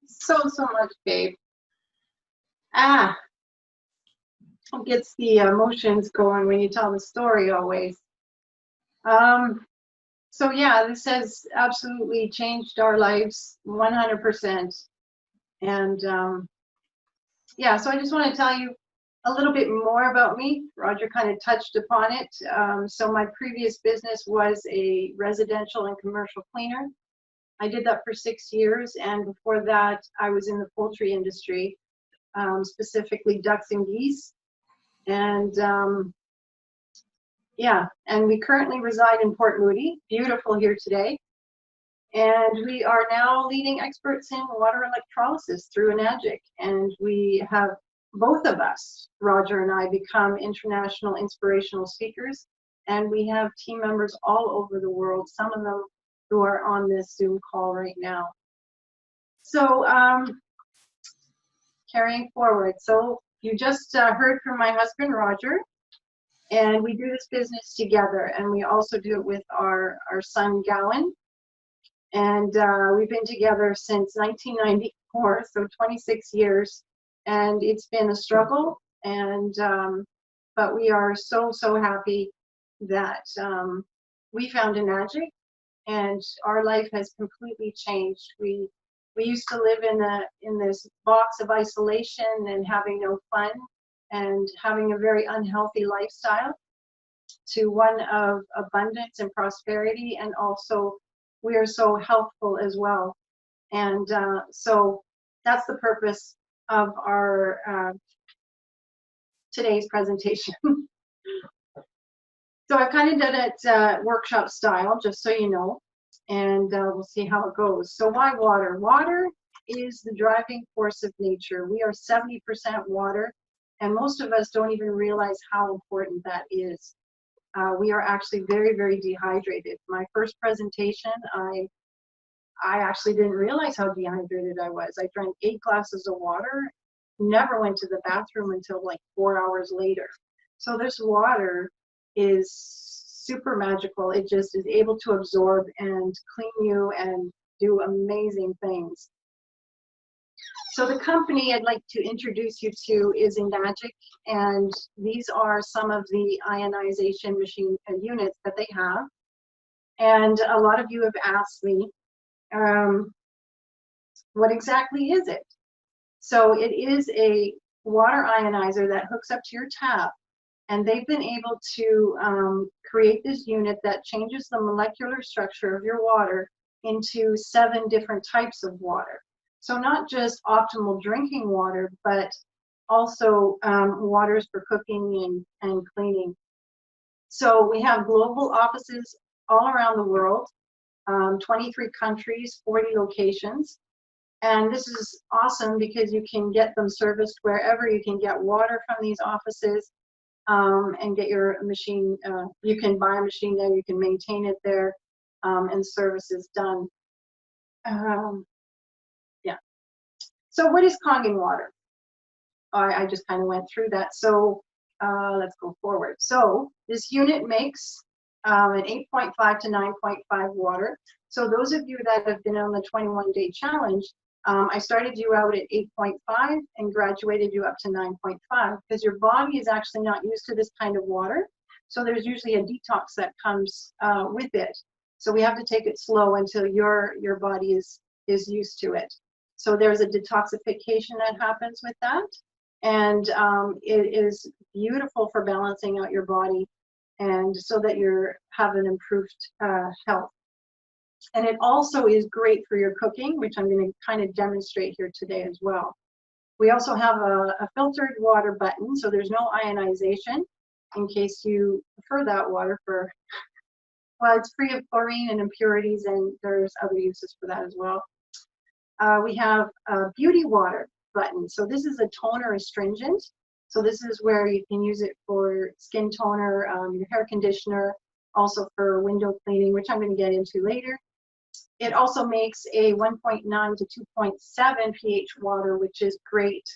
So much, babe. Ah, it gets the emotions going when you tell the story always. Um, so yeah, this has absolutely changed our lives 100%. And yeah, so I just want to tell you a little bit more about me. Roger kind of touched upon it. So my previous business was a residential and commercial cleaner. I did that for 6 years, and before that, I was in the poultry industry, specifically ducks and geese. And yeah, and we currently reside in Port Moody, beautiful here today. And we are now leading experts in water electrolysis through Enagic. And we have, both of us, Roger and I, become international inspirational speakers. And we have team members all over the world, some of them who are on this Zoom call right now. So carrying forward. So you just heard from my husband, Roger. And we do this business together, and we also do it with our son, Gowan. And we've been together since 1994, so 26 years. And it's been a struggle, and but we are so happy that we found Enagic, and our life has completely changed. We used to live in this box of isolation and having no fun and having a very unhealthy lifestyle, to one of abundance and prosperity, and also we are so healthful as well. And so that's the purpose of our today's presentation. So I've kind of done it workshop style, just so you know, and we'll see how it goes. So why water? Water is the driving force of nature. We are 70% water, and most of us don't even realize how important that is. We are actually very dehydrated. My first presentation, I actually didn't realize how dehydrated I was. I drank 8 glasses of water, never went to the bathroom until like 4 hours later. So this water is super magical. It just is able to absorb and clean you and do amazing things. So the company I'd like to introduce you to is Enagic, and these are some of the ionization machine units that they have. And a lot of you have asked me, what exactly is it? So it is a water ionizer that hooks up to your tap, and they've been able to create this unit that changes the molecular structure of your water into 7 different types of water. So not just optimal drinking water, but also waters for cooking and cleaning. So we have global offices all around the world, 23 countries, 40 locations. And this is awesome because you can get them serviced wherever. You can get water from these offices and get your machine. You can buy a machine there, you can maintain it there, and service is done. Yeah. So what is Kangen water? I just kind of went through that. So let's go forward. So this unit makes an 8.5 to 9.5 water. So those of you that have been on the 21-day challenge, I started you out at 8.5 and graduated you up to 9.5 because your body is actually not used to this kind of water. So there's usually a detox that comes with it. So we have to take it slow until your body is used to it. So there's a detoxification that happens with that. And it is beautiful for balancing out your body and so that you have an improved health. And it also is great for your cooking, which I'm going to kind of demonstrate here today as well. We also have a filtered water button, so there's no ionization in case you prefer that water for, well, it's free of chlorine and impurities, and there's other uses for that as well. We have a beauty water button. So this is a toner astringent. So this is where you can use it for skin toner, your hair conditioner, also for window cleaning, which I'm going to get into later. It also makes a 1.9 to 2.7 pH water, which is great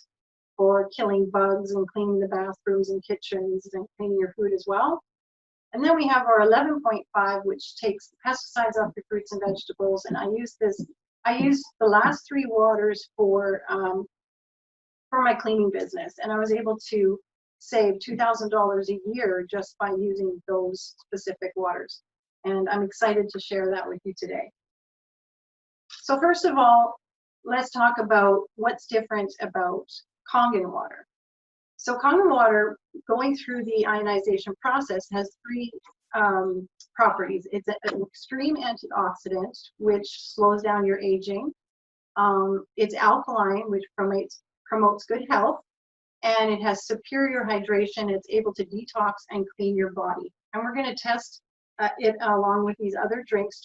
for killing bugs and cleaning the bathrooms and kitchens and cleaning your food as well. And then we have our 11.5, which takes the pesticides off the fruits and vegetables. And I use this I used the last 3 waters for my cleaning business, and I was able to save $2,000 a year just by using those specific waters. And I'm excited to share that with you today. So first of all, let's talk about what's different about Kangen water. So Kangen water, going through the ionization process, has 3 properties. It's an extreme antioxidant, which slows down your aging. It's alkaline, which promotes good health, and it has superior hydration. It's able to detox and clean your body. And we're going to test it along with these other drinks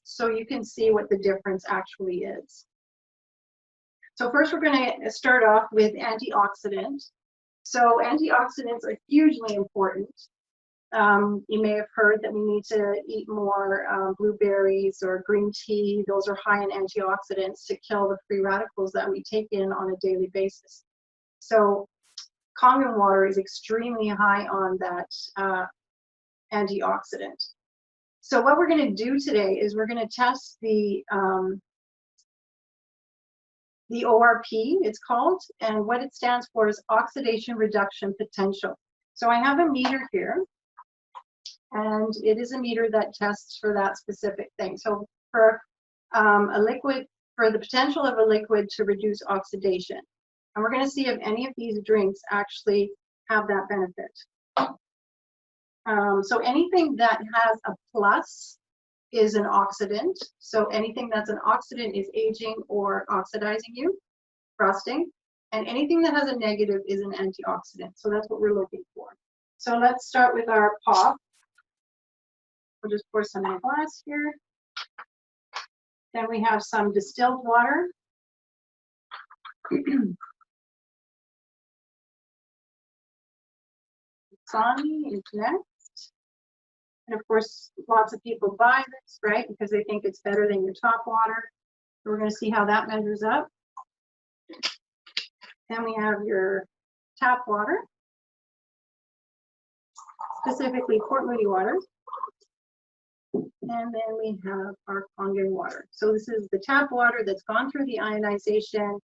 so you can see what the difference actually is. So first we're going to start off with antioxidant. So antioxidants are hugely important. You may have heard that we need to eat more blueberries or green tea. Those are high in antioxidants to kill the free radicals that we take in on a daily basis. So Kangen water is extremely high on that antioxidant. So what we're going to do today is we're going to test the ORP, it's called, and what it stands for is oxidation reduction potential. So I have a meter here, and it is a meter that tests for that specific thing. So for a liquid, for the potential of a liquid to reduce oxidation. And we're going to see if any of these drinks actually have that benefit. So anything that has a plus is an oxidant. So anything that's an oxidant is aging or oxidizing you, rusting. And anything that has a negative is an antioxidant. So that's what we're looking for. So let's start with our pop. We'll just pour some in a glass here. Then we have some distilled water. Dasani is next. And of course, lots of people buy this, right? Because they think it's better than your top water. So we're going to see how that measures up. Then we have your tap water, specifically Port Moody water. And then we have our Kangen water. So this is the tap water that's gone through the ionization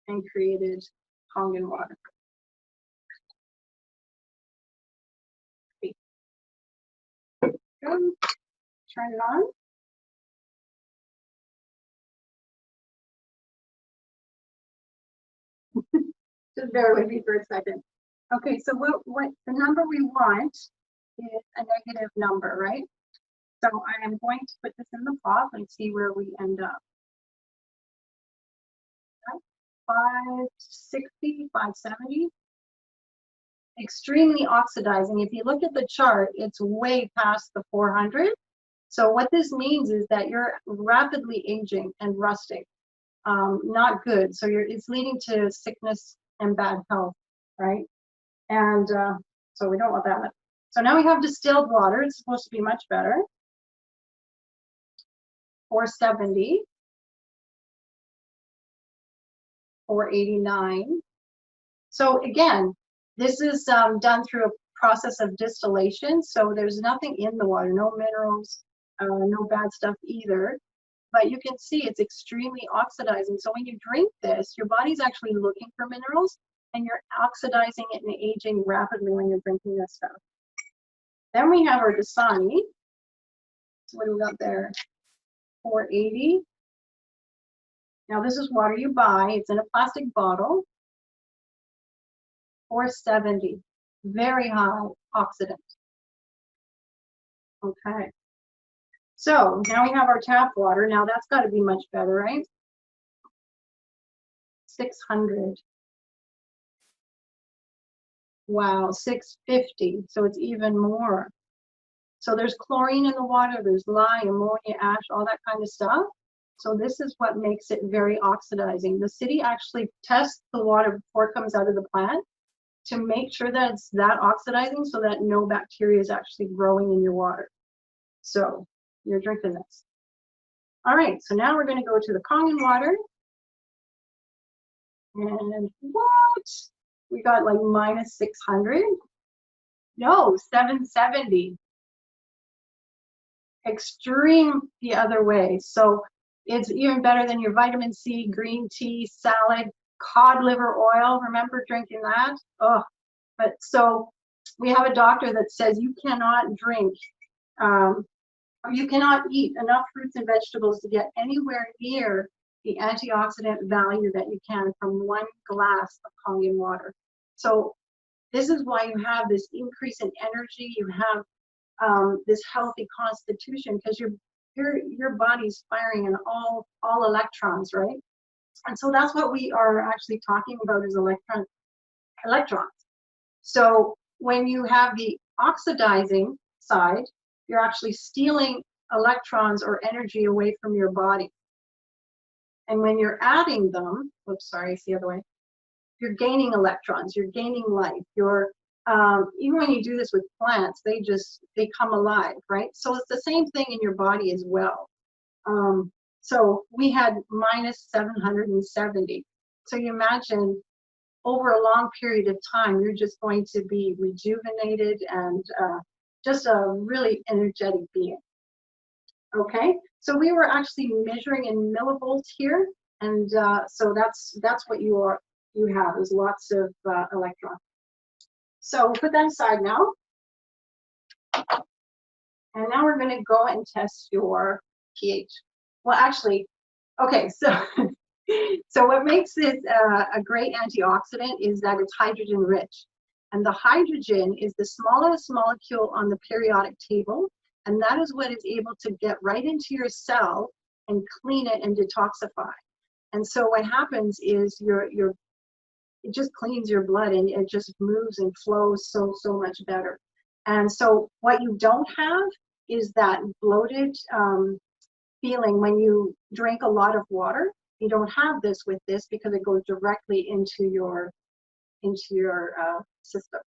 and created Kangen water. Good. Turn it on. Just bear with me for a second. Okay, so what the number we want is a negative number, right? So I am going to put this in the pot and see where we end up. 560, 570. Extremely oxidizing. If you look at the chart, it's way past the 400. So what this means is that you're rapidly aging and rusting. Not good. So it's leading to sickness and bad health, right? And so we don't want that. So now we have distilled water. It's supposed to be much better. 470. 489. So again, this is done through a process of distillation. So there's nothing in the water, no minerals, no bad stuff either. But you can see it's extremely oxidizing. So when you drink this, your body's actually looking for minerals, and you're oxidizing it and aging rapidly when you're drinking this stuff. Then we have our Dasani. So what do we got there? 480. Now this is water you buy. It's in a plastic bottle. 470. Very high oxidant. Okay. So now we have our tap water. Now that's got to be much better, right? 600. Wow, 650. So it's even more. So there's chlorine in the water, there's lye, ammonia, ash, all that kind of stuff. So this is what makes it very oxidizing. The city actually tests the water before it comes out of the plant to make sure that it's that oxidizing so that no bacteria is actually growing in your water. So you're drinking this. All right, so now we're going to go to the Kangen water. And what? We got like minus 600. No, 770. Extreme the other way. So It's even better than your vitamin C, green tea, salad, cod liver oil. Remember drinking that? Oh, but so we have a doctor that says you cannot drink, you cannot eat enough fruits and vegetables to get anywhere near the antioxidant value that you can from one glass of Kangen water. So this is why you have this increase in energy. You have this healthy constitution because your body's firing in all electrons, right? And so that's what we are actually talking about is electrons. So when you have the oxidizing side, you're actually stealing electrons or energy away from your body. And when you're adding them, oops, sorry, it's the other way, you're gaining electrons, you're gaining life. You're even when you do this with plants, they come alive, right? So it's the same thing in your body as well. So we had minus 770. So you imagine over a long period of time, you're just going to be rejuvenated and just a really energetic being. Okay, so we were actually measuring in millivolts here, and so that's what you have is lots of electrons. So put that aside now, and now we're going to go and test your pH. Well, actually, okay, so so what makes it a great antioxidant is that it's hydrogen rich. And the hydrogen is the smallest molecule on the periodic table. And that is what is able to get right into your cell and clean it and detoxify. And so what happens is it just cleans your blood and it just moves and flows so much better. And so what you don't have is that bloated feeling when you drink a lot of water. You don't have this with this because it goes directly into your system.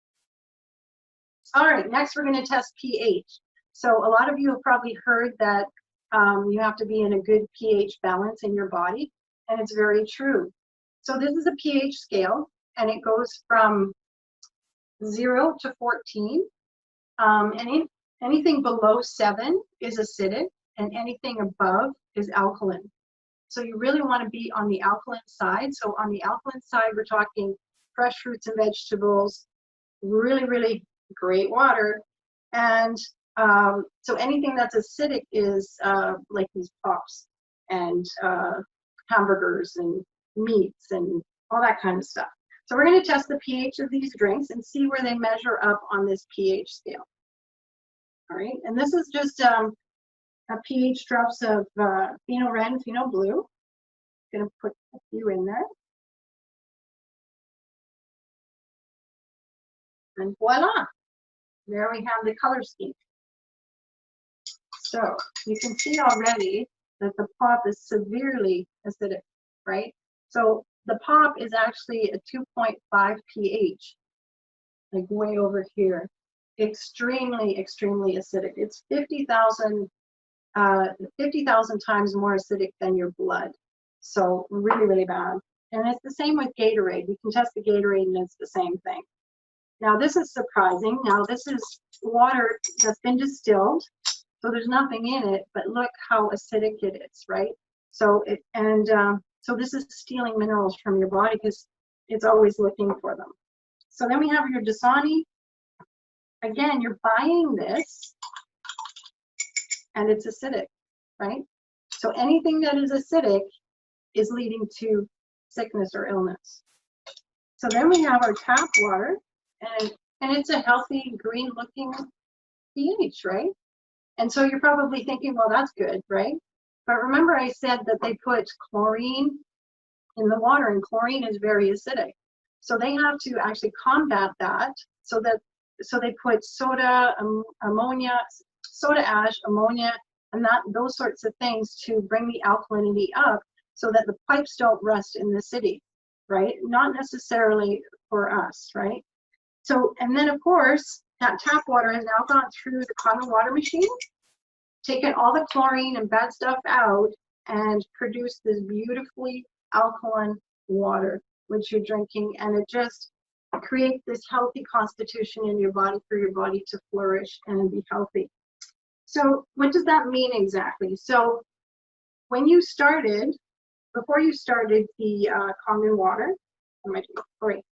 All right, next we're going to test pH. So a lot of you have probably heard that you have to be in a good pH balance in your body, and it's very true. So this is a pH scale, and it goes from 0 to 14. Anything below 7 is acidic, and anything above is alkaline. So you really want to be on the alkaline side. So on the alkaline side, we're talking fresh fruits and vegetables, really great water. And so anything that's acidic is like these pops and hamburgers and meats and all that kind of stuff. So we're going to test the pH of these drinks and see where they measure up on this pH scale. All right, and this is just a pH drops of pheno red and pheno blue. I'm going to put a few in there. And voila, there we have the color scheme. So you can see already that the pop is severely acidic, right? So the pop is actually a 2.5 pH, like way over here. Extremely acidic. It's 50,000 times more acidic than your blood. So really bad. And it's the same with Gatorade. You can test the Gatorade and it's the same thing. Now this is surprising. Now this is water that's been distilled. So there's nothing in it, but look how acidic it is, right? So so this is stealing minerals from your body because it's always looking for them. So then we have your Dasani. Again, you're buying this and it's acidic, right? So anything that is acidic is leading to sickness or illness. So then we have our tap water, and it's a healthy green looking pH, right? And so you're probably thinking, well, that's good, right? But remember I said that they put chlorine in the water, and chlorine is very acidic. So they have to actually combat that so they put soda, ammonia, soda ash, ammonia, and those sorts of things to bring the alkalinity up so that the pipes don't rust in the city, right? Not necessarily for us, right? So, and then of course, that tap water has now gone through the common water machine, taken all the chlorine and bad stuff out, and produced this beautifully alkaline water, which you're drinking, and it just creates this healthy constitution in your body for your body to flourish and be healthy. So what does that mean exactly? So when you started, before you started the Kangen water, great.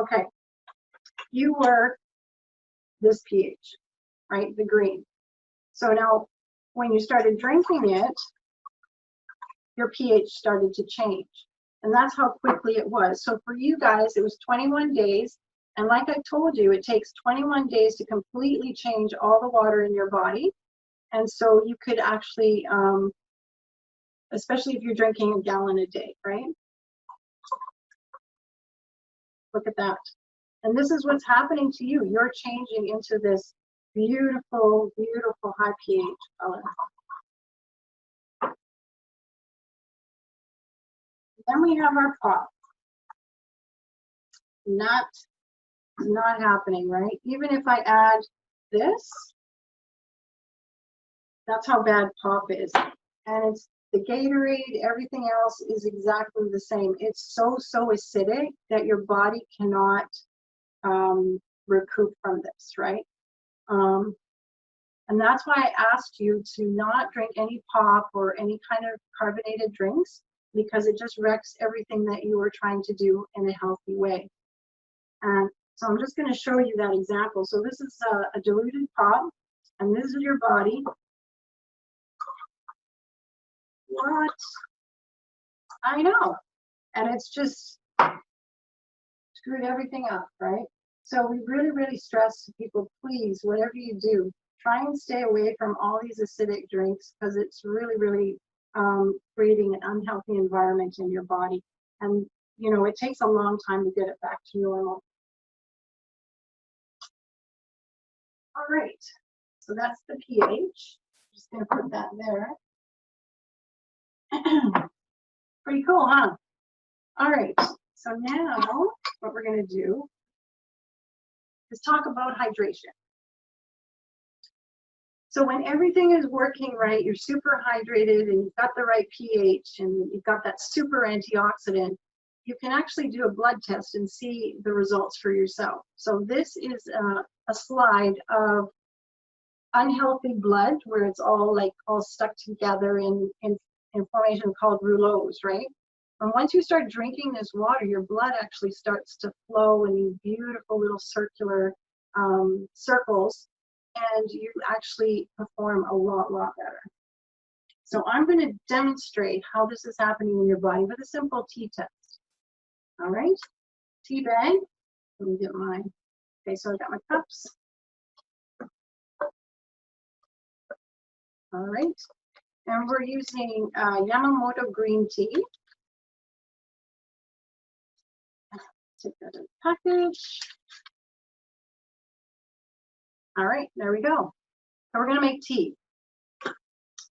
Okay, you were this pH, right? The green. So now, when you started drinking it, your pH started to change. And that's how quickly it was. So for you guys, it was 21 days. And like I told you, it takes 21 days to completely change all the water in your body. And so you could actually, especially if you're drinking a gallon a day, right? Look at that. And this is what's happening to you. You're changing into this beautiful, beautiful high pH color. Then we have our pop. Not happening, right? Even if I add this, that's how bad pop is. And it's the Gatorade, everything else is exactly the same. It's so acidic that your body cannot recoup from this, right? And that's why I asked you to not drink any pop or any kind of carbonated drinks, because it just wrecks everything that you were trying to do in a healthy way. And so I'm just going to show you that example. So this is a diluted pop, and this is your body. What? I know. And it's just screwed everything up, right? So we really stress to people, please, whatever you do, try and stay away from all these acidic drinks, because it's really creating an unhealthy environment in your body. And, you know, it takes a long time to get it back to normal. All right, so that's the pH. Just gonna put that there. Pretty cool, huh? All right, so now what we're gonna do is talk about hydration. So when everything is working right, you're super hydrated and you've got the right pH and you've got that super antioxidant, you can actually do a blood test and see the results for yourself. So this is a slide of unhealthy blood, where it's all stuck together in formation called rouleaus, right? And once you start drinking this water, your blood actually starts to flow in these beautiful little circular circles, and you actually perform a lot better. So I'm going to demonstrate how this is happening in your body with a simple tea test. All right, tea bag. Let me get mine. Okay, so I got my cups. All right, and we're using Yamamoto green tea. Take that in the package. All right, there we go. So we're going to make tea.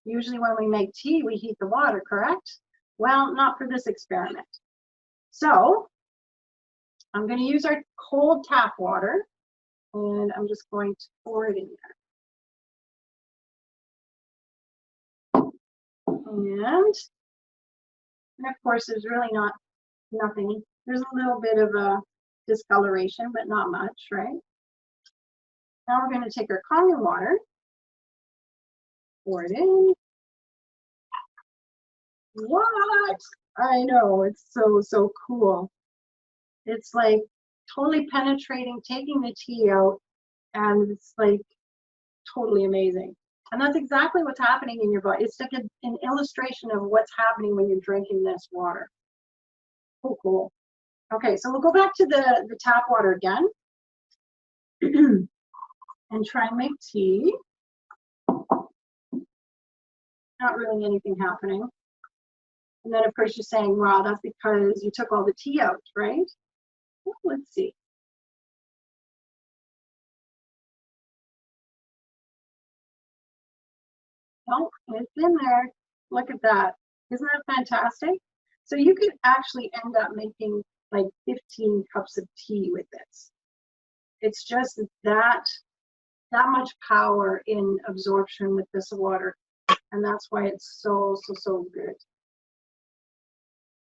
Usually when we make tea, we heat the water, correct? Well, not for this experiment. So I'm going to use our cold tap water, and I'm just going to pour it in there. And of course, there's really nothing. There's a little bit of a discoloration, but not much, right? Now we're going to take our Kangen water, pour it in. What? I know, it's so cool. It's like totally penetrating, taking the tea out, and it's like totally amazing. And that's exactly what's happening in your body. It's like an illustration of what's happening when you're drinking this water. Oh, cool. Okay, so we'll go back to the tap water again and try and make tea. Not really anything happening. And then of course you're saying, wow, that's because you took all the tea out, right? Well, let's see. Oh, it's in there. Look at that. Isn't that fantastic? So you could actually end up making like 15 cups of tea with this. It's just that much power in absorption with this water. And that's why it's so good.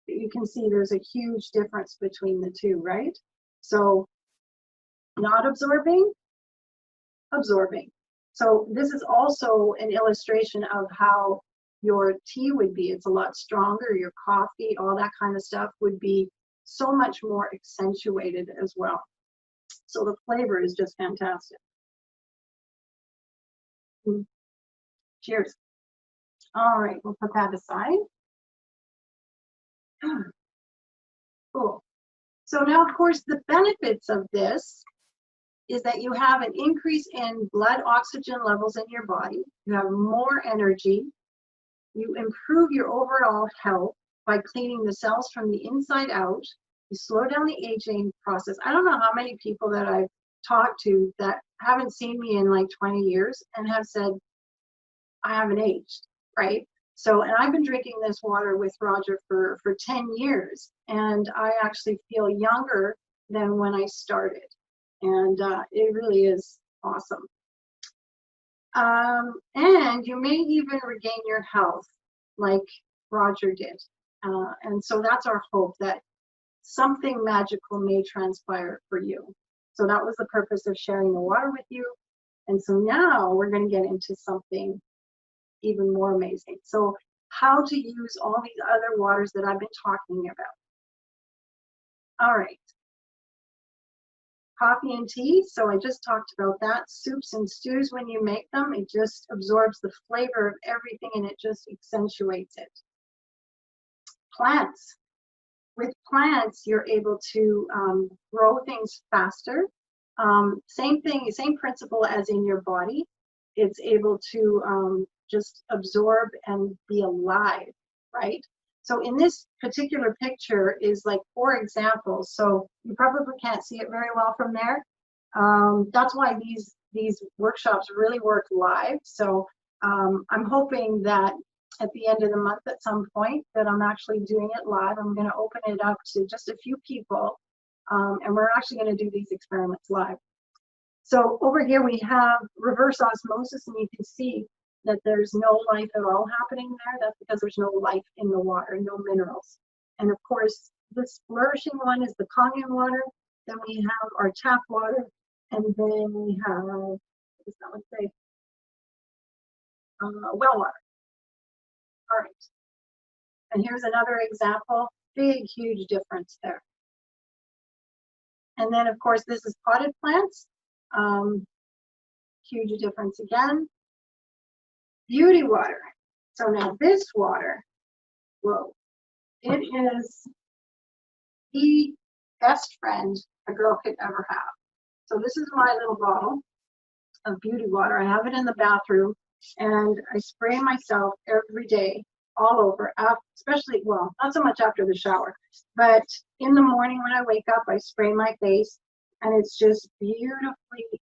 You can see there's a huge difference between the two, right? So not absorbing, absorbing. So this is also an illustration of how your tea would be. It's a lot stronger. Your coffee, all that kind of stuff would be so much more accentuated as well. So the flavor is just fantastic. Cheers. All right, we'll put that aside. Cool. So now, of course, the benefits of this is that you have an increase in blood oxygen levels in your body. You have more energy. You improve your overall health by cleaning the cells from the inside out. You slow down the aging process. I don't know how many people that I've talked to that haven't seen me in like 20 years and have said, I haven't aged, right? So, and I've been drinking this water with Roger for 10 years, and I actually feel younger than when I started. And it really is awesome. And you may even regain your health like Roger did. And so that's our hope, that something magical may transpire for you. So that was the purpose of sharing the water with you. And so now we're going to get into something even more amazing. So how to use all these other waters that I've been talking about. All right. Coffee and tea, so I just talked about that. Soups and stews, when you make them, it just absorbs the flavor of everything and it just accentuates it. Plants. With plants, you're able to grow things faster. Same thing, same principle as in your body. It's able to just absorb and be alive, right? So in this particular picture is like 4 examples. So you probably can't see it very well from there. That's why these workshops really work live. So I'm hoping that at the end of the month at some point that I'm actually doing it live. I'm going to open it up to just a few people, and we're actually going to do these experiments live. So over here we have reverse osmosis, and you can see that there's no life at all happening there. That's because there's no life in the water, no minerals. And of course, this flourishing one is the Kangen water. Then we have our tap water, and then we have, what does that one say? Well water. All right. And here's another example. Big, huge difference there. And then, of course, this is potted plants. Huge difference again. Beauty water. So now this water, whoa, it is the best friend a girl could ever have. So this is my little bottle of beauty water. I have it in the bathroom, and I spray myself every day all over, especially, well, not so much after the shower, but in the morning when I wake up, I spray my face, and it's just beautifully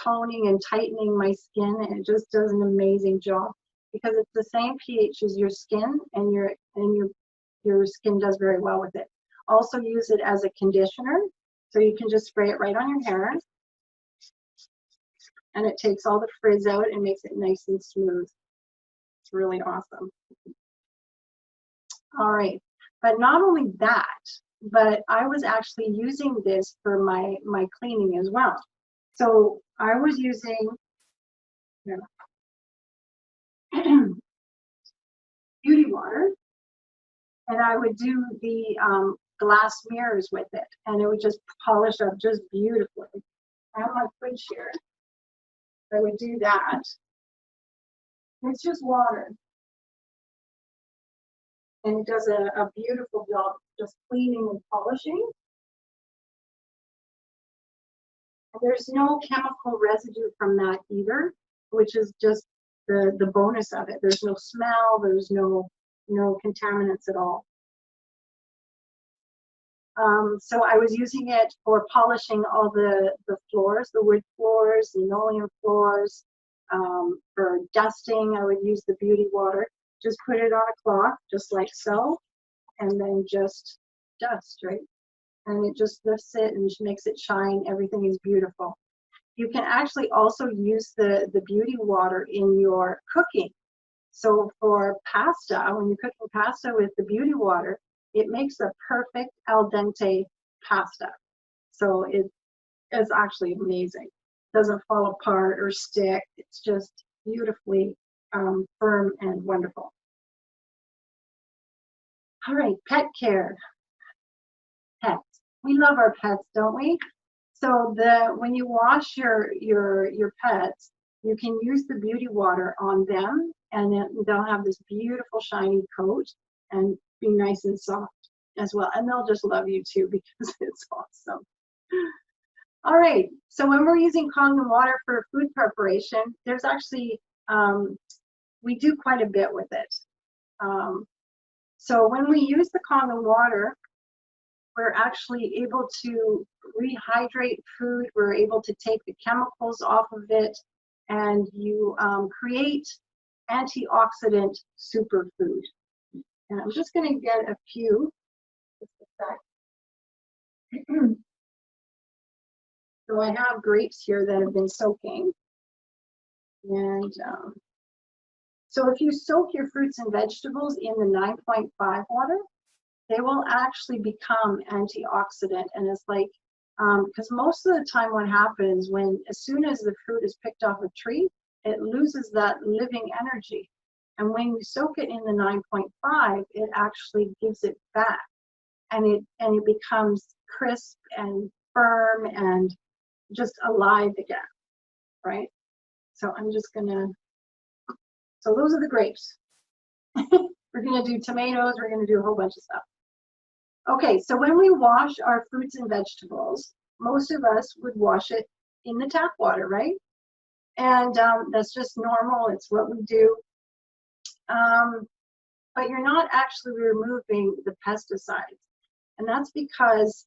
toning and tightening my skin, and it just does an amazing job because it's the same pH as your skin, and your skin does very well with it. Also use it as a conditioner, so you can just spray it right on your hair, and it takes all the frizz out and makes it nice and smooth. It's really awesome. All right, but not only that, but I was actually using this for my cleaning as well. So I was using beauty water, and I would do the glass mirrors with it, and it would just polish up just beautifully. I have my fridge here. I would do that. It's just water. And it does a beautiful job just cleaning and polishing. And there's no chemical residue from that either, which is just the bonus of it. There's no smell, there's no contaminants at all. So I was using it for polishing all the floors, the wood floors, linoleum floors. For dusting, I would use the beauty water. Just put it on a cloth, just like so, and then just dust, right? And it just lifts it and makes it shine. Everything is beautiful. You can actually also use the beauty water in your cooking. So for pasta, when you're cooking pasta with the beauty water, it makes a perfect al dente pasta. So it is actually amazing. It doesn't fall apart or stick. It's just beautifully firm and wonderful. All right, pet care. Pets. We love our pets, don't we? So when you wash your pets, you can use the beauty water on them, and they'll have this beautiful shiny coat and be nice and soft as well. And they'll just love you too because it's awesome. All right. So when we're using Kangen water for food preparation, there's actually we do quite a bit with it. So when we use the Kangen water, we're actually able to rehydrate food. We're able to take the chemicals off of it, and you create antioxidant superfood. And I'm just going to get a few. So I have grapes here that have been soaking. And so if you soak your fruits and vegetables in the 9.5 water, they will actually become antioxidant. And it's like, because most of the time what happens as soon as the fruit is picked off a tree, it loses that living energy. And when you soak it in the 9.5, it actually gives it back. And it becomes crisp and firm and just alive again, right? So I'm just gonna, so those are the grapes. We're gonna do tomatoes, we're gonna do a whole bunch of stuff. Okay, so when we wash our fruits and vegetables, most of us would wash it in the tap water, right? And that's just normal, it's what we do. But you're not actually removing the pesticides. And that's because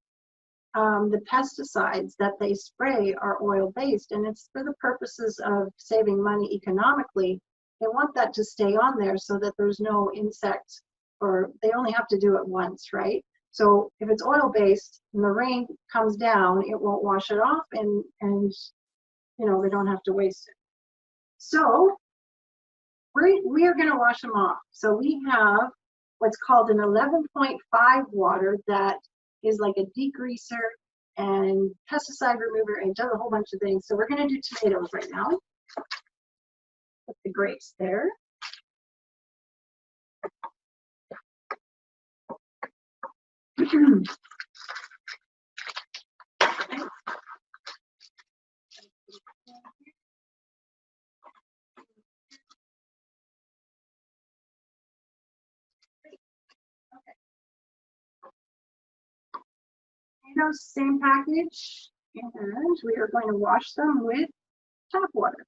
the pesticides that they spray are oil-based, and it's for the purposes of saving money economically. They want that to stay on there so that there's no insects, or they only have to do it once, right? So if it's oil-based and the rain comes down, it won't wash it off, and you know, they don't have to waste it. So we are going to wash them off. So we have what's called an 11.5 water that is like a degreaser and pesticide remover and does a whole bunch of things. So we're going to do tomatoes right now. Put the grapes there. Tomatoes, same package, and we are going to wash them with tap water.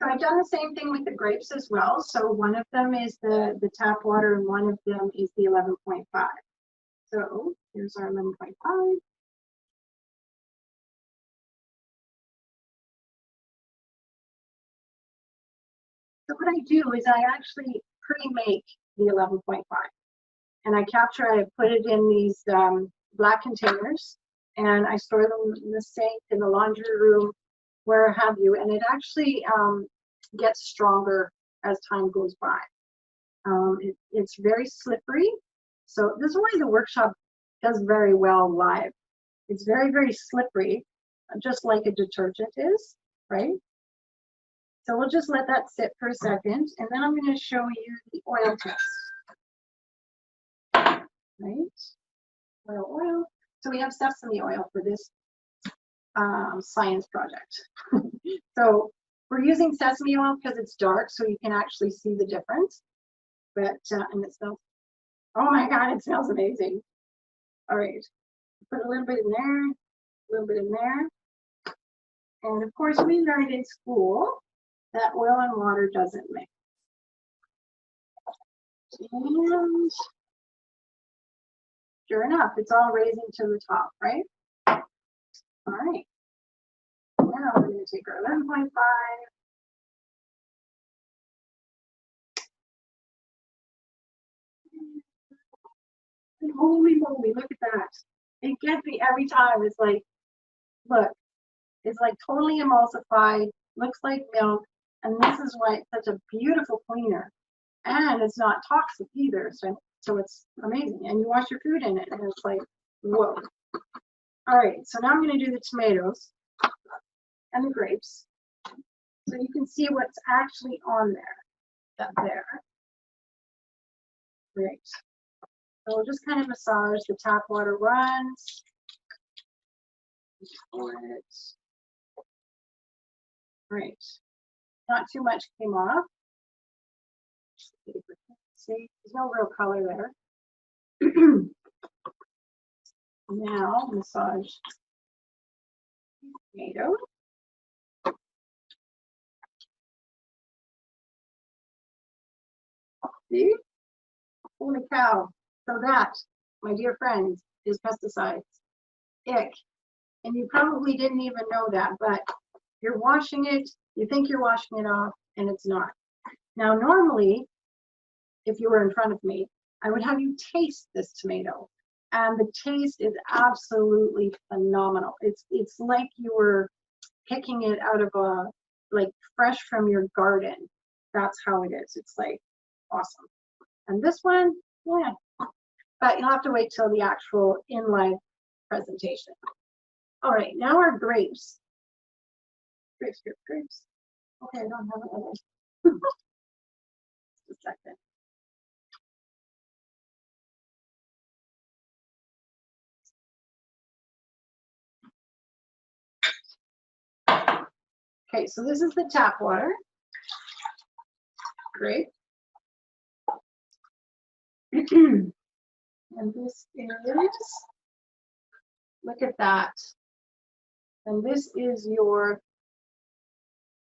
So I've done the same thing with the grapes as well. So one of them is the tap water and one of them is the 11.5. So here's our 11.5. So what I do is I actually pre-make the 11.5. And I put it in these black containers, and I store them in the sink, in the laundry room, where have you. And it actually gets stronger as time goes by. It's very slippery. So this is why the workshop does very well live. It's very, very slippery, just like a detergent is, right? So we'll just let that sit for a second, and then I'm going to show you the oil test. Right? Oil. So we have sesame oil for this science project. So we're using sesame oil because it's dark, so you can actually see the difference. But and it smells, oh my God, it smells amazing. All right, put a little bit in there, a little bit in there. And of course, we learned in school that oil and water doesn't mix. And sure enough, it's all raising to the top, right? All right. Now we're going to take our 11.5. Holy moly, look at that. It gets me every time. It's like, look, it's like totally emulsified, looks like milk, and this is why it's such a beautiful cleaner. And it's not toxic either, so it's amazing. And you wash your food in it, and it's like, whoa. All right, so now I'm going to do the tomatoes and the grapes. So you can see what's actually on there, up there. Great. So we'll just kind of massage. The tap water runs. For it. Great. Not too much came off. See, there's no real color there. Now massage tomato. See? Holy cow. So that, my dear friends, is pesticides. Ick. And you probably didn't even know that, but you're washing it, you think you're washing it off, and it's not. Now, normally, if you were in front of me, I would have you taste this tomato. And the taste is absolutely phenomenal. It's like you were picking it out of a, like fresh from your garden. That's how it is. It's like awesome. And this one, yeah. But you'll have to wait till the actual in-life presentation. All right, now our grapes. Grapes. Okay, I don't have another. Just a second. Okay, so this is the tap water. Great. And this is, look at that. And this is your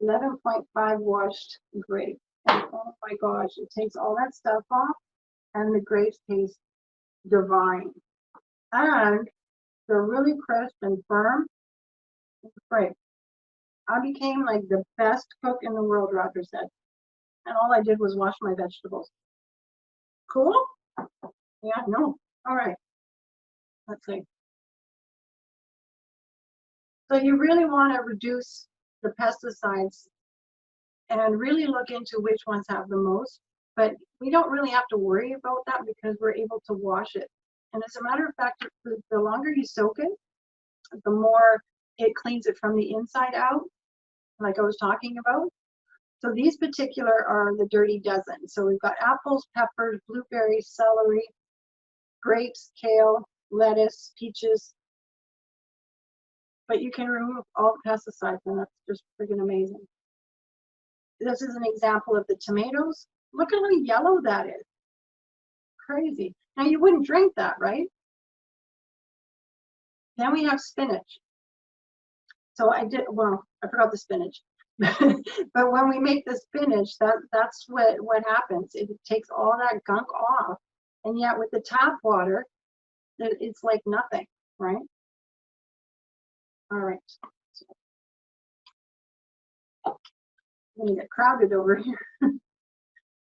11.5 washed grape. And oh my gosh, it takes all that stuff off and the grapes taste divine. And they're really crisp and firm. Great. I became like the best cook in the world, Roger said. And all I did was wash my vegetables. Cool? Yeah, no. All right. Let's see. So you really want to reduce the pesticides and really look into which ones have the most. But we don't really have to worry about that because we're able to wash it. And as a matter of fact, the longer you soak it, the more it cleans it from the inside out, like I was talking about. So these particular are the dirty dozen. So we've got apples, peppers, blueberries, celery, grapes, kale, lettuce, peaches. But you can remove all the pesticides, and that's just freaking amazing. This is an example of the tomatoes. Look at how yellow that is. Crazy. Now you wouldn't drink that, right? Then we have spinach. So I forgot the spinach. But when we make the spinach, that's what happens. It takes all that gunk off. And yet with the tap water, it's like nothing, right? All right. I'm gonna get crowded over here.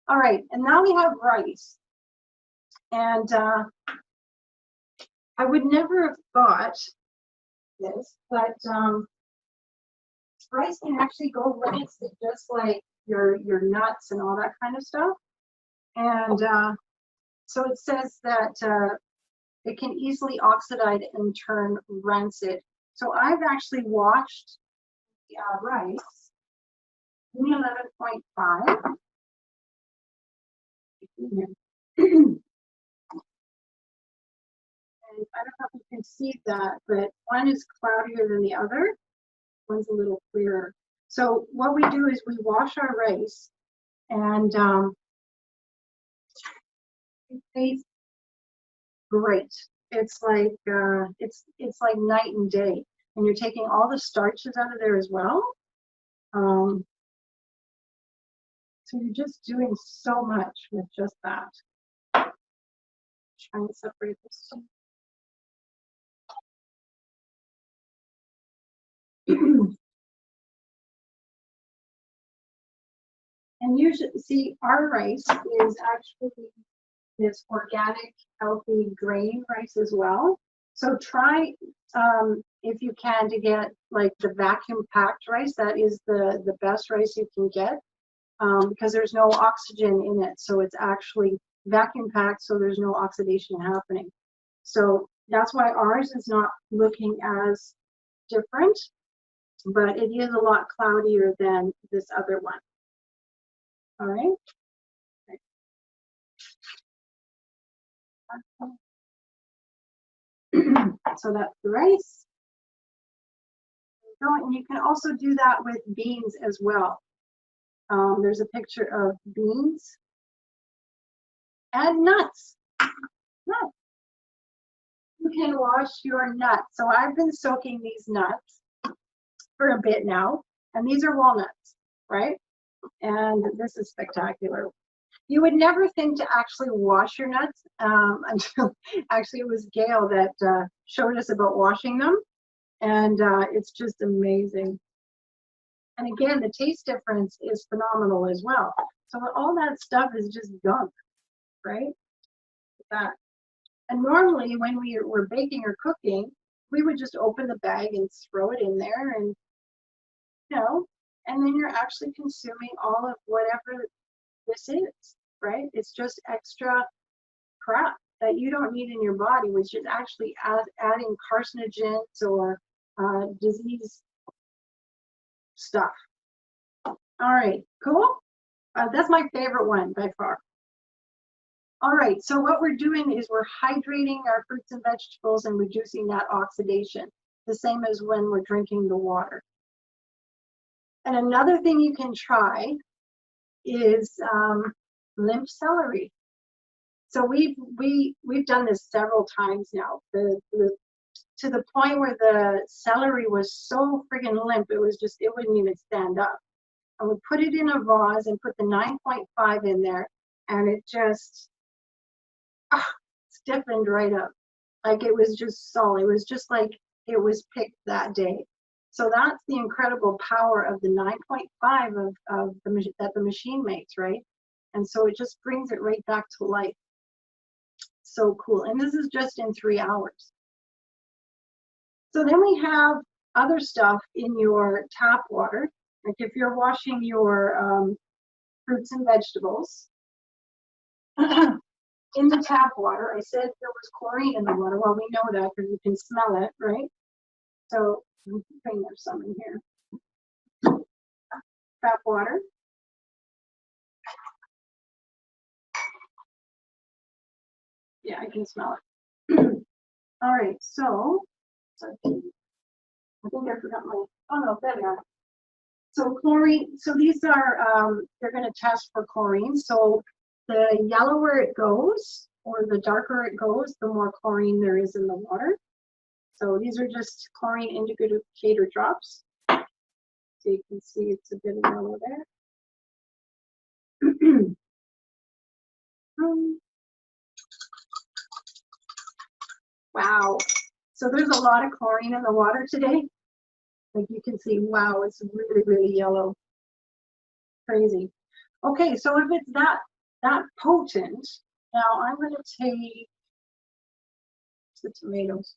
All right, and now we have rice. And I would never have thought this, but rice can actually go rancid just like your nuts and all that kind of stuff. And so it says that it can easily oxidize and turn rancid. So I've actually washed rice in 11.5. And I don't know if you can see that, but one is cloudier than the other. One's a little clearer. So what we do is we wash our rice, and it tastes great. It's like it's like night and day, and you're taking all the starches out of there as well. So you're just doing so much with just that. Trying to separate this. And usually, see, our rice is actually this organic, healthy grain rice as well. So try, if you can, to get like the vacuum packed rice. That is the best rice you can get, because there's no oxygen in it. So it's actually vacuum packed, so there's no oxidation happening. So that's why ours is not looking as different. but it is a lot cloudier than this other one. All right. So that's the rice. And you can also do that with beans as well. There's a picture of beans and nuts. Nuts. You can wash your nuts. So I've been soaking these nuts for a bit now, and these are walnuts, right? And this is spectacular. You would never think to actually wash your nuts until actually it was Gail that showed us about washing them. And it's just amazing. And again, the taste difference is phenomenal as well. So all that stuff is just gunk, right? That. And normally when we were baking or cooking, we would just open the bag and throw it in there and, you know, and then you're actually consuming all of whatever this is, right? It's just extra crap that you don't need in your body, which is actually adding carcinogens or disease stuff. All right, cool. That's my favorite one by far. All right, so what we're doing is we're hydrating our fruits and vegetables and reducing that oxidation, the same as when we're drinking the water. And another thing you can try is lymph celery. So we've done this several times now. To the point where the celery was so friggin' limp, it wouldn't even stand up. And we put it in a vase and put the 9.5 in there, and it just stiffened right up. Like it was just solid. It was just like it was picked that day. So that's the incredible power of the 9.5 that the machine makes, right? And so it just brings it right back to life. So cool. And this is just in 3 hours. So then we have other stuff in your tap water. Like if you're washing your fruits and vegetables, in the tap water, I said there was chlorine in the water. Well, we know that because you can smell it, right? So I think there's some in here. Tap water. Yeah, I can smell it. All right, so I think I forgot my, oh no, there they are. So chlorine, so these are, they're gonna test for chlorine. So the yellower it goes, or the darker it goes, the more chlorine there is in the water. So these are just chlorine indicator drops. So you can see it's a bit of yellow there. Wow. So there's a lot of chlorine in the water today. Like you can see, wow, it's really, really yellow. Crazy. Okay, so if it's that potent, now I'm going to take the tomatoes.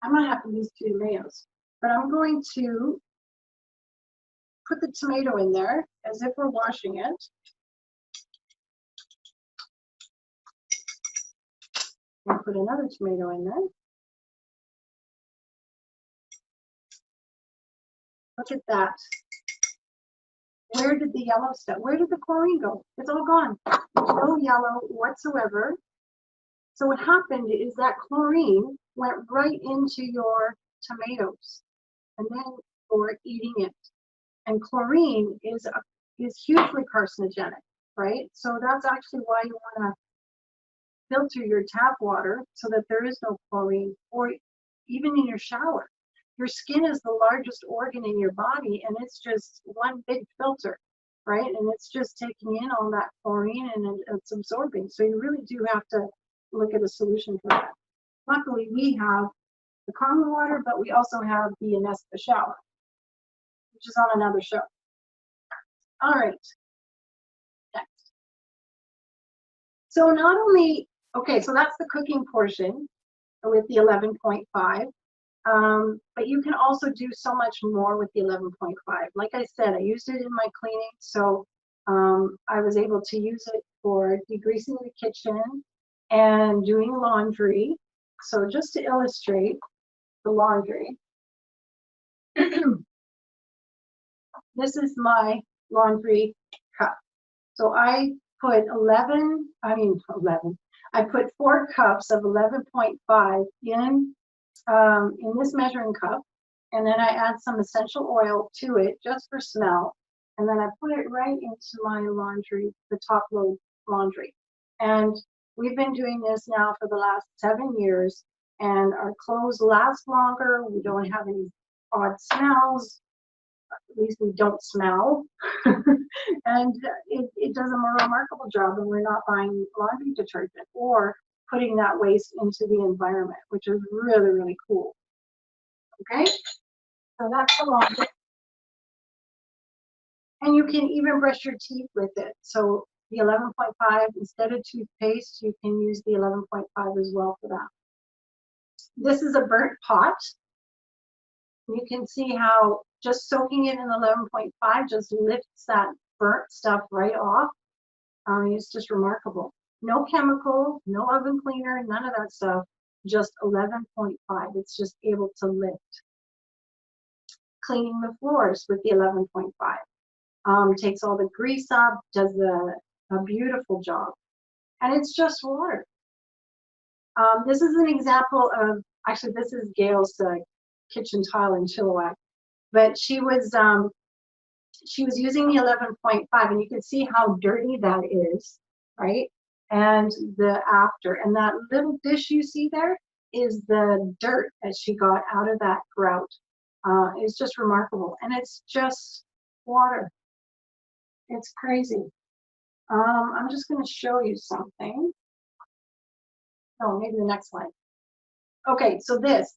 I might have to use 2 tomatoes, but I'm going to put the tomato in there as if we're washing it. I'll put another tomato in there. Look at that. Where did the yellow stuff, where did the chlorine go? It's all gone. No yellow whatsoever. So what happened is that chlorine went right into your tomatoes and then for eating it. And chlorine is hugely carcinogenic, right? So that's actually why you want to filter your tap water so that there is no chlorine, or even in your shower. Your skin is the largest organ in your body, and it's just one big filter, right? And it's just taking in all that chlorine and it's absorbing. So you really do have to look at a solution for that. Luckily, we have the common water, but we also have the Anesta shower, which is on another show. All right, next. So not only, okay, so that's the cooking portion with the 11.5. But you can also do so much more with the 11.5. Like I said, I used it in my cleaning, so I was able to use it for degreasing the kitchen and doing laundry. So just to illustrate the laundry, This is my laundry cup. So I put 11, I put 4 cups of 11.5 in this measuring cup, and then I add some essential oil to it just for smell, and then I put it right into my laundry, the top load laundry. And we've been doing this now for the last 7 years, and our clothes last longer. We don't have any odd smells. At least we don't smell. And it does a more remarkable job, and we're not buying laundry detergent or putting that waste into the environment, which is really, really cool. Okay, so that's the laundry. And you can even brush your teeth with it. So the 11.5, instead of toothpaste, you can use the 11.5 as well for that. This is a burnt pot. You can see how just soaking it in 11.5 just lifts that burnt stuff right off. It's just remarkable. No chemical, no oven cleaner, none of that stuff, just 11.5. It's just able to lift. Cleaning the floors with the 11.5. Takes all the grease up, does a beautiful job. And it's just water. This is an example of, actually this is Gail's kitchen tile in Chilliwack, but she was using the 11.5, and you can see how dirty that is, right? And the after, and that little dish you see there is the dirt that she got out of that grout. It's just remarkable, and it's just water. It's crazy. I'm just going to show you something. Oh, maybe the next slide. Okay, so this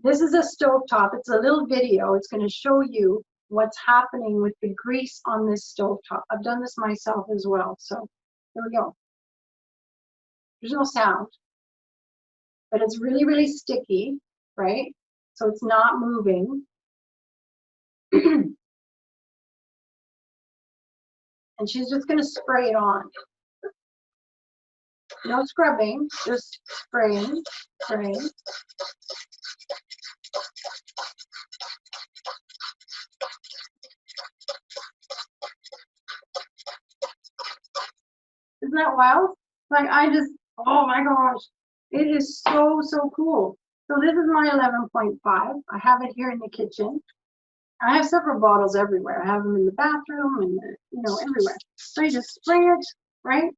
is a stovetop. It's a little video. It's going to show you what's happening with the grease on this stovetop. I've done this myself as well. So here we go. There's no sound, but it's really, really sticky, right? So it's not moving. And she's just going to spray it on. No scrubbing, just spraying, spraying. Isn't that wild? Like oh my gosh, it is so, so cool. So this is my 11.5. I have it here in the kitchen. I have several bottles everywhere. I have them in the bathroom and everywhere. So you just spray it, right?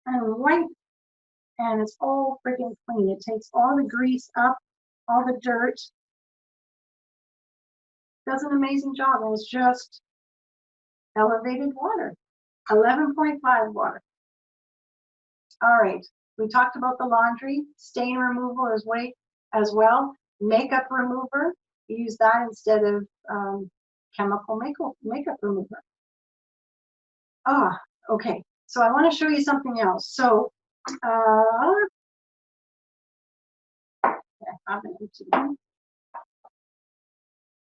And wipe, and it's all freaking clean. It takes all the grease up, all the dirt. Does an amazing job, and it's just elevated water. 11.5 water. All right, we talked about the laundry, stain removal as well. Makeup remover, use that instead of chemical makeup remover. Okay, so I want to show you something else. So,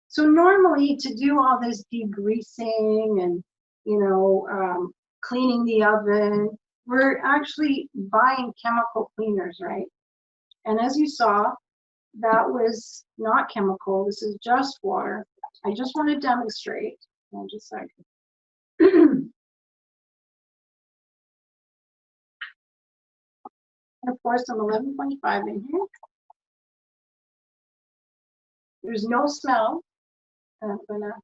so normally to do all this degreasing and cleaning the oven, we're actually buying chemical cleaners, right? And as you saw, that was not chemical. This is just water. I just want to demonstrate. I'll just a second. And pour some 11.5 in here. There's no smell. And I'm gonna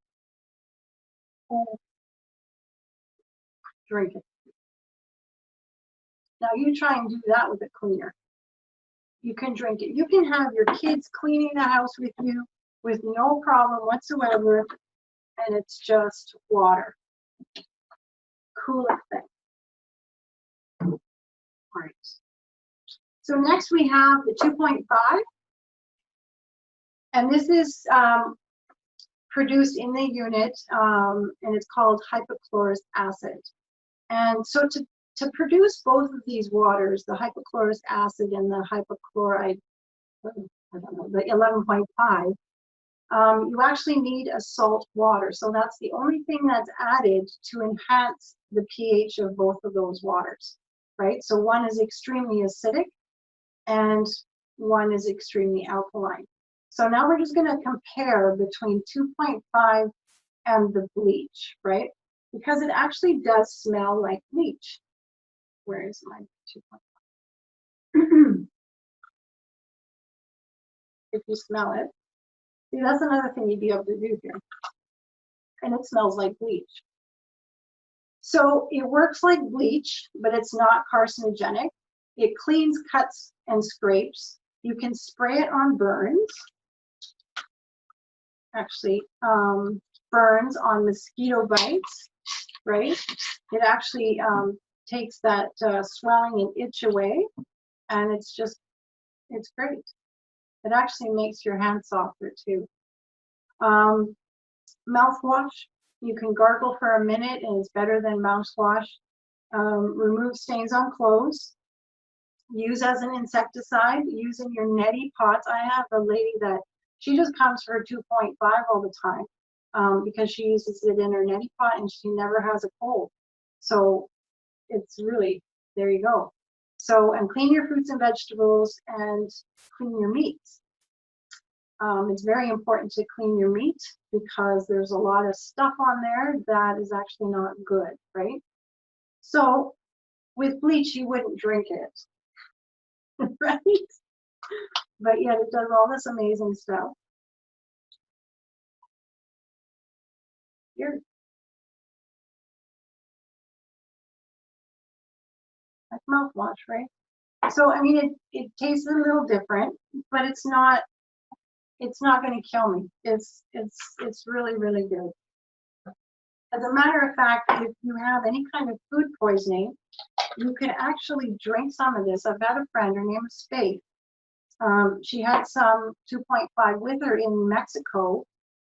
drink it. Now you try and do that with a cleaner. You can drink it. You can have your kids cleaning the house with you with no problem whatsoever, and it's just water. Coolest thing. All right. So next we have the 2.5, and this is produced in the unit, and it's called hypochlorous acid. And so to produce both of these waters, the hypochlorous acid and the hypochlorite, I don't know, the 11.5, you actually need a salt water. So that's the only thing that's added to enhance the pH of both of those waters, right? So one is extremely acidic and one is extremely alkaline. So now we're just going to compare between 2.5 and the bleach, right? Because it actually does smell like bleach. Where is my 2.5? If you smell it. See, that's another thing you'd be able to do here. And it smells like bleach. So it works like bleach, but it's not carcinogenic. It cleans cuts and scrapes. You can spray it on burns. Actually, burns on mosquito bites, right? It actually takes that swelling and itch away, and it's great. It actually makes your hands softer too. Mouthwash, you can gargle for a minute and it's better than mouthwash. Remove stains on clothes. Use as an insecticide. Use in your neti pots. I have a lady that she just comes for 2.5 all the time because she uses it in her neti pot and she never has a cold. So it's really, there you go. So, and clean your fruits and vegetables and clean your meats. It's very important to clean your meat because there's a lot of stuff on there that is actually not good, right? So with bleach, you wouldn't drink it, right? But yet it does all this amazing stuff. Here. Like mouthwash, right? So, I mean, it tastes a little different, but it's not going to kill me. It's really, really good. As a matter of fact, if you have any kind of food poisoning, you can actually drink some of this. I've got a friend, her name is Faith. She had some 2.5 with her in Mexico,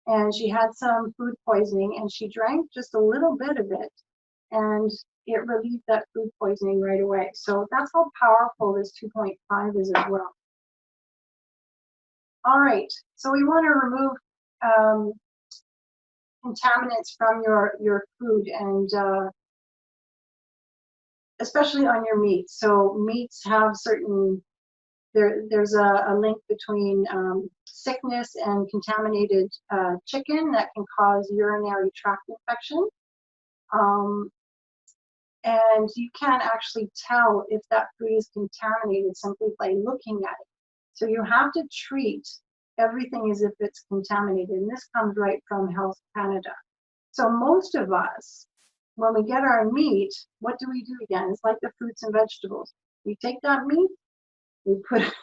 and she had some food poisoning, and she drank just a little bit of it, and it relieved that food poisoning right away. So that's how powerful this 2.5 is as well. All right, so we want to remove contaminants from your food, and especially on your meats. So meats have certain, there's a link between sickness and contaminated chicken that can cause urinary tract infection. And you can actually tell if that food is contaminated simply by looking at it. So you have to treat everything as if it's contaminated. And this comes right from Health Canada. So most of us, when we get our meat, what do we do again? It's like the fruits and vegetables. We take that meat, we put it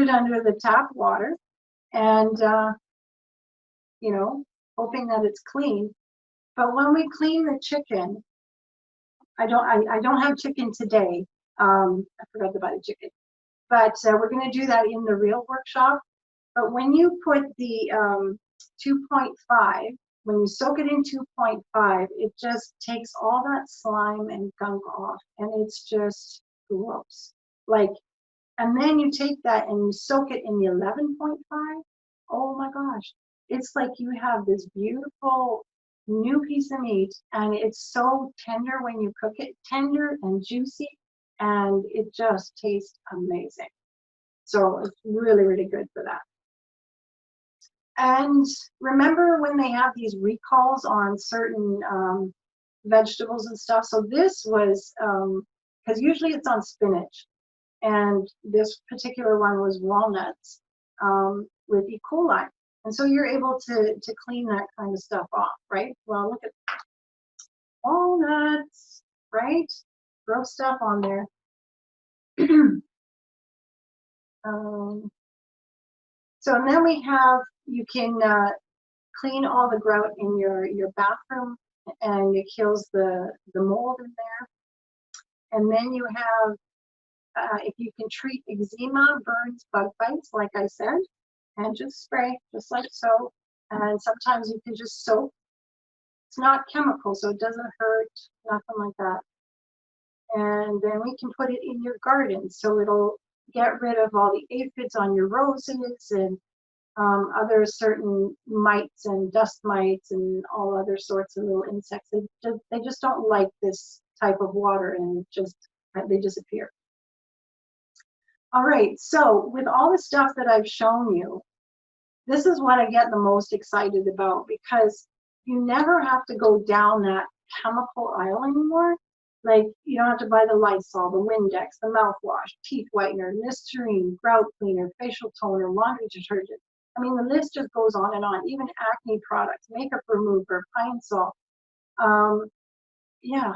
under the tap water, and you know, hoping that it's clean. But when we clean the chicken, I don't have chicken today. I forgot to buy the chicken, but we're going to do that in the real workshop. But when you put the 2.5, when you soak it in 2.5, it just takes all that slime and gunk off, and it's just gross. Like, and then you take that and you soak it in the 11.5. Oh my gosh, it's like you have this beautiful new piece of meat, and it's so tender when you cook it, tender and juicy, and it just tastes amazing. So it's really, really good for that. And remember when they have these recalls on certain vegetables and stuff? So this was, because usually it's on spinach, and this particular one was walnuts with E. coli. And so you're able to clean that kind of stuff off, right? Well, look at walnuts, right? Gross stuff on there. So and then we have, you can clean all the grout in your bathroom, and it kills the mold in there. And then you have, if you can treat eczema, burns, bug bites, like I said, and just spray, just like so. And sometimes you can just soak. It's not chemical, so it doesn't hurt, nothing like that. And then we can put it in your garden, so it'll get rid of all the aphids on your roses and other certain mites and dust mites and all other sorts of little insects. They just don't like this type of water, and they disappear. All right, so with all the stuff that I've shown you, this is what I get the most excited about, because you never have to go down that chemical aisle anymore. Like, you don't have to buy the Lysol, the Windex, the mouthwash, teeth whitener, Listerine, grout cleaner, facial toner, laundry detergent. I mean, the list just goes on and on. Even acne products, makeup remover, Pine Sol. Yeah,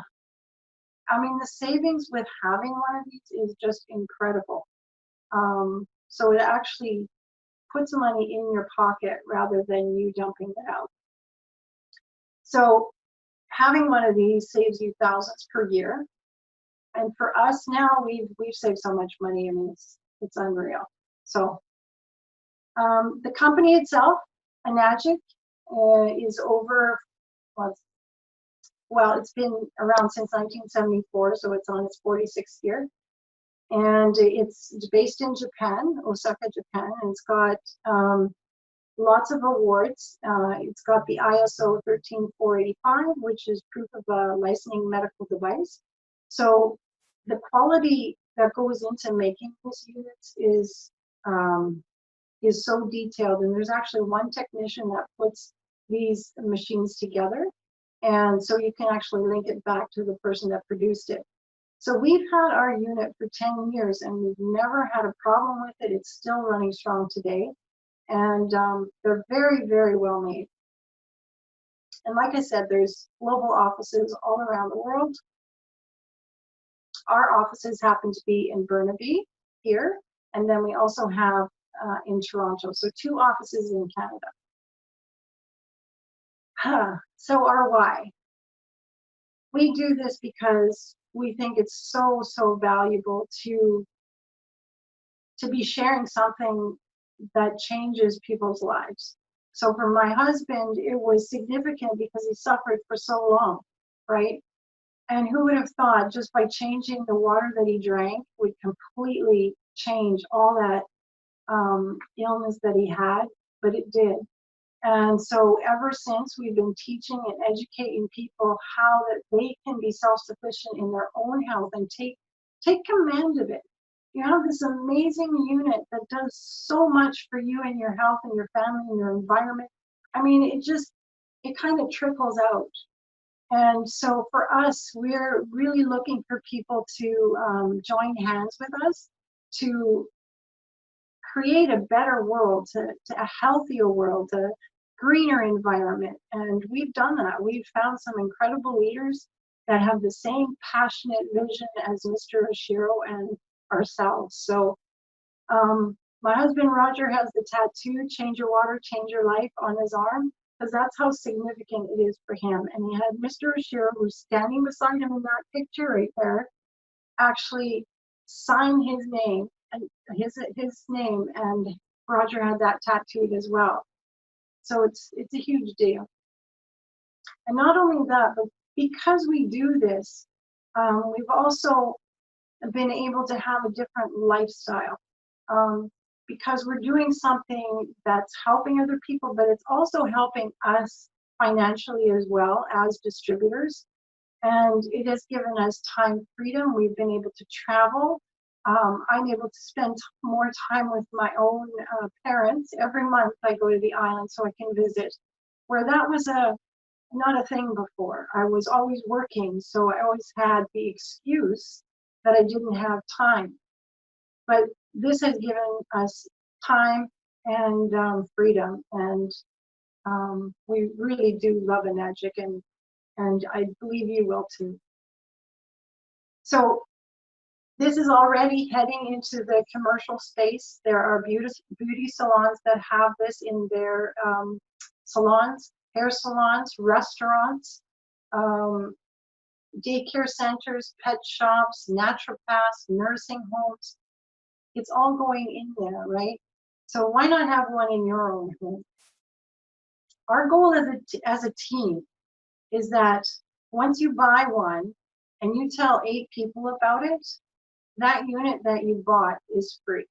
I mean, the savings with having one of these is just incredible. So it actually puts money in your pocket rather than you dumping it out. So having one of these saves you thousands per year. And for us now, we've saved so much money. I mean, it's unreal. So the company itself, Enagic, is over, well, it's been around since 1974, so it's on its 46th year. And it's based in Japan, Osaka, Japan, and it's got lots of awards. It's got the ISO 13485, which is proof of a licensing medical device. So the quality that goes into making these units is so detailed, and there's actually one technician that puts these machines together, and so you can actually link it back to the person that produced it. So we've had our unit for 10 years and we've never had a problem with it. It's still running strong today, and they're very, very well made. And like I said, there's global offices all around the world. Our offices happen to be in Burnaby here, and then we also have in Toronto, so 2 offices in Canada. So our why. We do this because we think it's so, so valuable to be sharing something that changes people's lives. So for my husband, it was significant because he suffered for so long, right? And who would have thought just by changing the water that he drank would completely change all that illness that he had, but it did. And so ever since, we've been teaching and educating people how that they can be self-sufficient in their own health and take command of it. You have this amazing unit that does so much for you and your health and your family and your environment. I mean, it kind of trickles out. And so for us, we're really looking for people to join hands with us to create a better world, to a healthier world, a greener environment. And we've done that. We've found some incredible leaders that have the same passionate vision as Mr. Oshiro and ourselves. So my husband Roger has the tattoo, "Change Your Water, Change Your Life," on his arm, because that's how significant it is for him. And he had Mr. Oshiro, who's standing beside him in that picture right there, actually sign his name, and his name, and Roger had that tattooed as well. So it's a huge deal. And not only that, but because we do this, we've also been able to have a different lifestyle, because we're doing something that's helping other people, but it's also helping us financially as well as distributors. And it has given us time freedom. We've been able to travel. I'm able to spend more time with my own parents. Every month I go to the island so I can visit, where that was not a thing before. I was always working, so I always had the excuse that I didn't have time. But this has given us time and freedom, and we really do love Enagic, and I believe you will too. So this is already heading into the commercial space. There are beauty salons that have this in their salons, hair salons, restaurants, daycare centers, pet shops, naturopaths, nursing homes. It's all going in there, right? So why not have one in your own home? Our goal as a team is that once you buy one and you tell 8 people about it, that unit that you bought is free.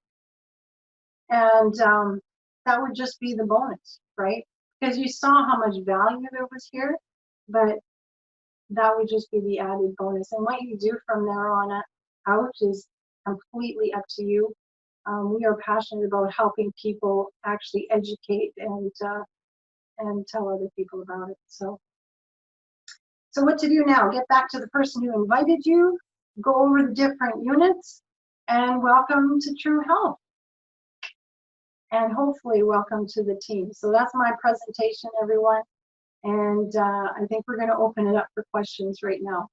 And that would just be the bonus, right? Because you saw how much value there was here, but that would just be the added bonus. And what you do from there on out is completely up to you. We are passionate about helping people actually educate and tell other people about it. So what to do now? Get back to the person who invited you, go over the different units, and welcome to True Health. And hopefully welcome to the team. So that's my presentation, everyone. And I think we're going to open it up for questions right now.